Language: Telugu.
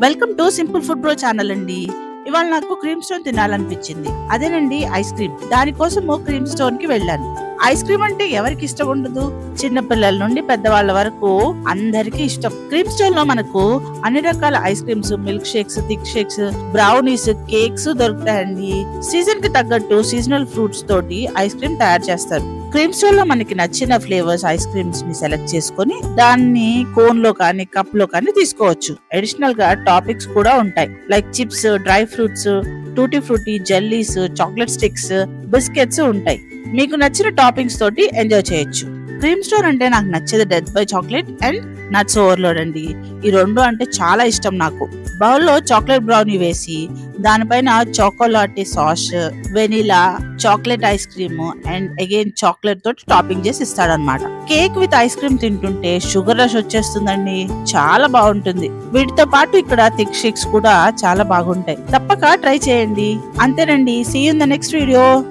Welcome to simple food bro channel అండి. ఇవాళ నాకు క్రీమ్ స్టోన్ తినాలనిపించింది. అదేనండి ఐస్ క్రీమ్. దానికోసము క్రీమ్ స్టోన్ కి వెళ్ళాను. ఐస్ క్రీమ్ అంటే ఎవరికి ఇష్టం ఉండదు? చిన్న పిల్లల నుండి పెద్దవాళ్ళ వరకు అందరికి ఇష్టం. క్రీమ్ స్టోన్ లో మనకు అన్ని రకాల ice creams, milk shakes, thick shakes, brownies, cakes దొరుకుతాయండి. సీజన్ కి తగ్గట్టు సీజనల్ ఫ్రూట్స్ తోటి ఐస్ క్రీమ్ తయారు చేస్తారు. క్రీమ్ స్టోన్ లో మనకి నచ్చిన ఫ్లేవర్స్ ఐస్ క్రీమ్స్ ని సెలెక్ట్ చేసుకుని దాన్ని కోన్ లో కానీ కప్ లో కానీ తీసుకోవచ్చు. అడిషనల్ గా టాపిక్స్ కూడా ఉంటాయి. Like chips, dry fruits, tutti frutti, jellies, chocolate sticks, biscuits ఉంటాయి. మీకు నచ్చిన టాపింగ్స్ తోటి ఎంజాయ్ చేయొచ్చు. క్రీమ్ స్టోన్ అంటే నాకు నచ్చేది death by chocolate and nuts overload అండి. ఈ రెండు అంటే చాలా ఇష్టం నాకు. బౌల్లో చాక్లెట్ బ్రౌనీ వేసి దానిపైన chocolate sauce, vanilla, chocolate ice cream and again chocolate తోటి టాపింగ్ చేసి ఇస్తాడనమాట. కేక్ విత్ ఐస్ క్రీమ్ తింటుంటే షుగర్ రష్ వచ్చేస్తుందండి. చాలా బాగుంటుంది. వీటితో పాటు ఇక్కడ థిక్ షేక్స్ కూడా చాలా బాగుంటాయి. తప్పక ట్రై చేయండి. అంతేనండి. See you in the next video.